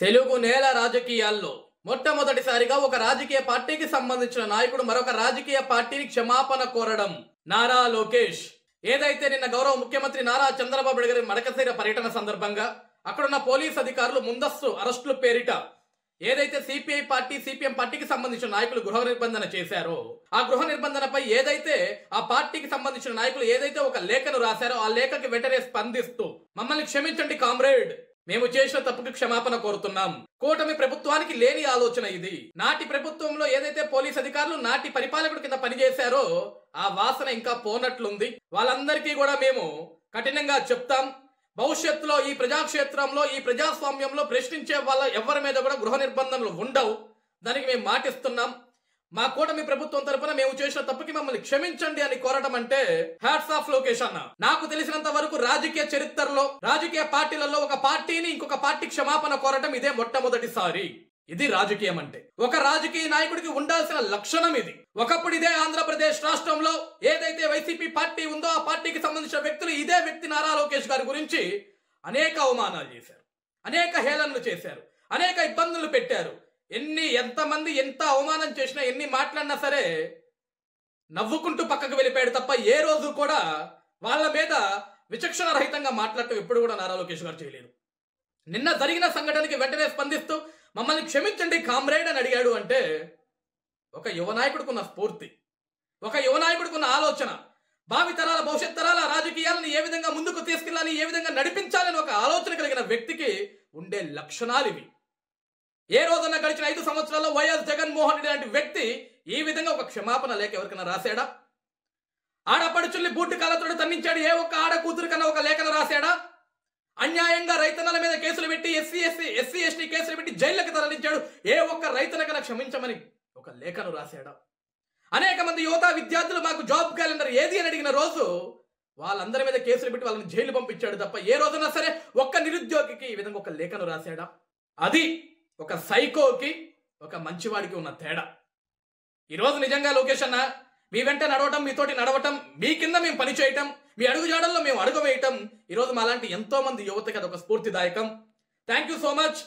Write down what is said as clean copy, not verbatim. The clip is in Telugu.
తెలుగు నేల రాజకీయాల్లో మొట్టమొదటిసారిగా ఒక రాజకీయ పార్టీకి సంబంధించిన నాయకుడు మరొక రాజకీయ పార్టీని క్షమాపణ కోరడం. నారా లోకేష్ ఏదైతే నిన్న గౌరవ ముఖ్యమంత్రి నారా చంద్రబాబు నాయుడు గారి మడకశిర పర్యటన సందర్భంగా అక్కడున్న పోలీస్ అధికారులు ముందస్తు అరెస్టుల పేరిట ఏదైతే సిపిఐ పార్టీ సిపిఎం పార్టీకి సంబంధించిన నాయకులు గృహ నిర్బంధన చేశారో ఆ గృహ నిర్బంధనపై ఏదైతే ఆ పార్టీకి సంబంధించిన నాయకులు ఏదైతే ఒక లేఖను రాశారో ఆ లేఖకి వెంటనే స్పందిస్తూ మమ్మల్ని క్షమించండి కామ్రేడ్, మేము చేసిన తప్పుకి క్షమాపణ కోరుతున్నాం. కూటమి ప్రభుత్వానికి లేని ఆలోచన ఇది. నాటి ప్రభుత్వంలో ఏదైతే పోలీస్ అధికారులు నాటి పరిపాలకుడు కింద పనిచేశారో ఆ వాసన ఇంకా పోనట్లుంది. వాళ్ళందరికీ కూడా మేము కఠినంగా చెప్తాం. భవిష్యత్తులో ఈ ప్రజాక్షేత్రంలో ఈ ప్రజాస్వామ్యంలో ప్రశ్నించే వాళ్ళ ఎవరి మీద కూడా గృహ నిర్బంధనలు ఉండవు. దానికి మేము మాటిస్తున్నాం. మా కూటమి ప్రభుత్వం తరపున మేము చేసిన తప్పుకి మమ్మల్ని క్షమించండి అని కోరడం అంటే హ్యాట్స్ ఆఫ్ లోకేష్ అన్న. నాకు తెలిసినంత వరకు రాజకీయ చరిత్రలో రాజకీయ పార్టీలలో ఒక పార్టీని ఇంకొక పార్టీ క్షమాపణ కోరటం ఇదే మొట్టమొదటిసారి. ఇది రాజకీయం అంటే ఒక రాజకీయ నాయకుడికి ఉండాల్సిన లక్షణం ఇది. ఒకప్పుడు ఇదే ఆంధ్రప్రదేశ్ రాష్ట్రంలో ఏదైతే వైసీపీ పార్టీ ఉందో ఆ పార్టీకి సంబంధించిన వ్యక్తులు ఇదే వ్యక్తి నారా లోకేష్ గారి గురించి అనేక అవమానాలు చేశారు, అనేక హేళనలు చేశారు, అనేక ఇబ్బందులు పెట్టారు. ఎంతమంది ఎంత అవమానం చేసినా ఎన్ని మాట్లాడినా సరే నవ్వుకుంటూ పక్కకు వెళ్ళిపోయాడు తప్ప ఏ రోజు కూడా వాళ్ళ మీద విచక్షణ రహితంగా మాట్లాడటం ఎప్పుడు కూడా నారా లోకేష్ గారు చేయలేదు. నిన్న జరిగిన సంఘటనకి వెంటనే స్పందిస్తూ మమ్మల్ని క్షమించండి కామ్రేడ్ అని అడిగాడు అంటే ఒక యువ నాయకుడికున్న స్ఫూర్తి, ఒక యువ నాయకుడికున్న ఆలోచన, భావితరాల భవిష్యత్ తరాల రాజకీయాలను ఏ విధంగా ముందుకు తీసుకెళ్లాలి, ఏ విధంగా నడిపించాలని ఒక ఆలోచన కలిగిన వ్యక్తికి ఉండే లక్షణాలు ఇవి. ఏ రోజున గడిచిన 5 సంవత్సరాల్లో వైఎస్ జగన్మోహన్ రెడ్డి లాంటి వ్యక్తి ఈ విధంగా ఒక క్షమాపణ లేఖ ఎవరికైనా రాశాడా? ఆడపడుచుల్ని బూటు కాలతోడు తన్నించాడు ఏ ఒక్క ఆడ కూతురు కన్నా ఒక లేఖను రాశాడా? అన్యాయంగా రైతన్నల మీద కేసులు పెట్టి ఎస్సీ ఎస్టీ కేసులు పెట్టి జైళ్ళకి తరలించాడు ఏ ఒక్క రైతనకన్నా క్షమించమని ఒక లేఖను రాశాడా? అనేక మంది యువత విద్యార్థులు మాకు జాబ్ క్యాలెండర్ ఏది అని అడిగిన రోజు వాళ్ళందరి మీద కేసులు పెట్టి వాళ్ళని జైలు పంపించాడు తప్ప ఏ రోజునా సరే ఒక్క నిరుద్యోగికి ఈ విధంగా ఒక లేఖను రాశాడా? అది ఒక సైకోకి ఒక మంచివాడికి ఉన్న తేడా. ఈరోజు నిజంగా లోకేష్ అన్న మీ వెంట నడవటం, మీతోటి నడవటం, మీ కింద మేము పని చేయటం, మీ అడుగుజాడల్లో మేము అడుగు వేయటం ఈరోజు మాలాంటి ఎంతో మంది యువతకి అదొక స్ఫూర్తిదాయకం. Thank you so much.